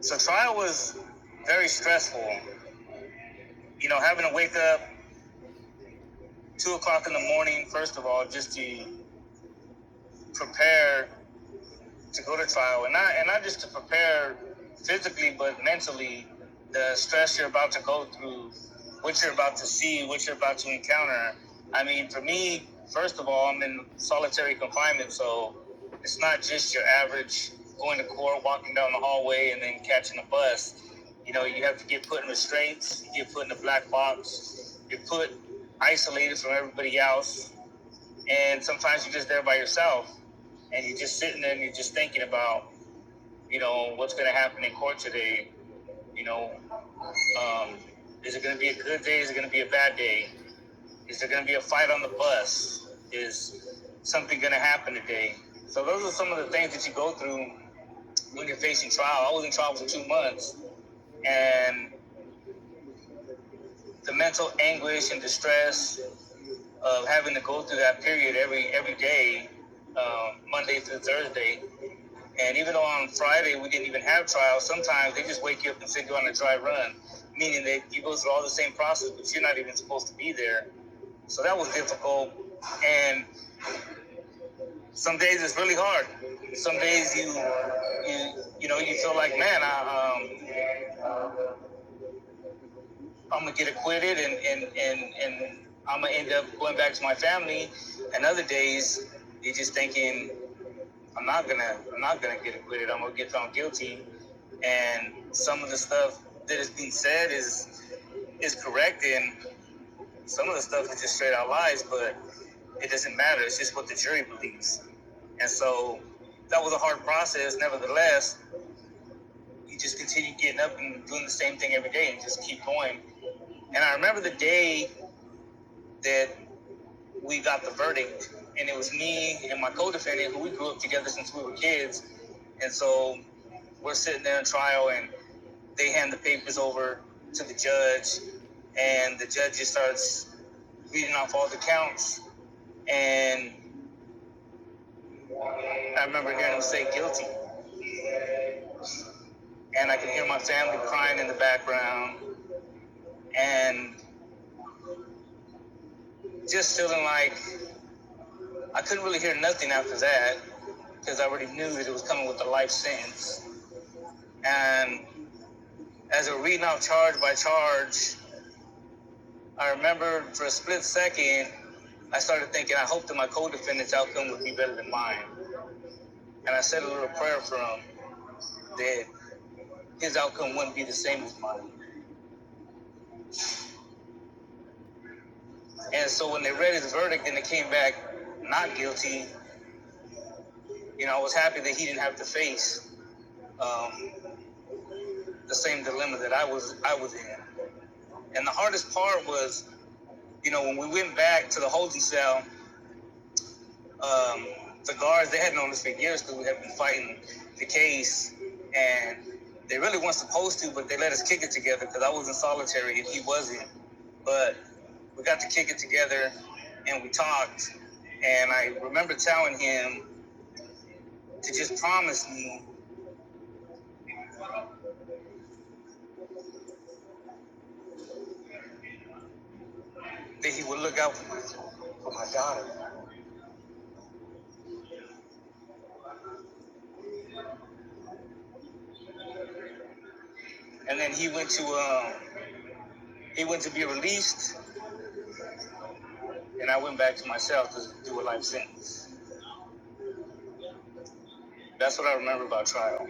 So trial was very stressful. Having to wake up 2 o'clock in the morning, first of all, just to prepare to go to trial, and not just to prepare physically, but mentally. The stress you're about to go through, what you're about to see, what you're about to encounter. I mean, for me, first of all, I'm in solitary confinement, so it's not just your average going to court, walking down the hallway, and then catching a bus. You have to get put in restraints, you get put in a black box, you're put isolated from everybody else, and sometimes you're just there by yourself, and you're just sitting there and you're just thinking about, what's going to happen in court today. You know, is it going to be a good day? Is it going to be a bad day? Is there going to be a fight on the bus? Is something going to happen today? So those are some of the things that you go through when you're facing trial. I was in trial for 2 months, and the mental anguish and distress of having to go through that period every day, Monday through Thursday. And even though on Friday we didn't even have trial, sometimes they just wake you up and send you on a dry run, meaning that you go through all the same process, but you're not even supposed to be there. So that was difficult. And some days it's really hard. Some days you feel like, man, I'm gonna get acquitted, and I'm gonna end up going back to my family. And other days you're just thinking, I'm not gonna get acquitted. I'm gonna get found guilty. And some of the stuff that is being said is correct, and some of the stuff is just straight out lies. But it doesn't matter. It's just what the jury believes. And so that was a hard process. Nevertheless, you just continue getting up and doing the same thing every day and just keep going. And I remember the day that we got the verdict, and it was me and my co-defendant, who we grew up together since we were kids. And so we're sitting there in trial, and they hand the papers over to the judge, and the judge just starts reading off all the counts. And I remember hearing him say guilty. And I could hear my family crying in the background, and just feeling like I couldn't really hear nothing after that, because I already knew that it was coming with a life sentence. And as we're reading out charge by charge, I remember for a split second, I started thinking, I hope that my co-defendant's outcome would be better than mine. And I said a little prayer for him that his outcome wouldn't be the same as mine. And so when they read his verdict and it came back not guilty, I was happy that he didn't have to face the same dilemma that I was in. And the hardest part was, when we went back to the holding cell, the guards, they had known us for years because we had been fighting the case, and they really weren't supposed to, but they let us kick it together because I was in solitary and he wasn't. But we got to kick it together, and we talked, and I remember telling him to just promise me that he would look out for my daughter. And then he went to be released, and I went back to my cell to do a life sentence. That's what I remember about trial.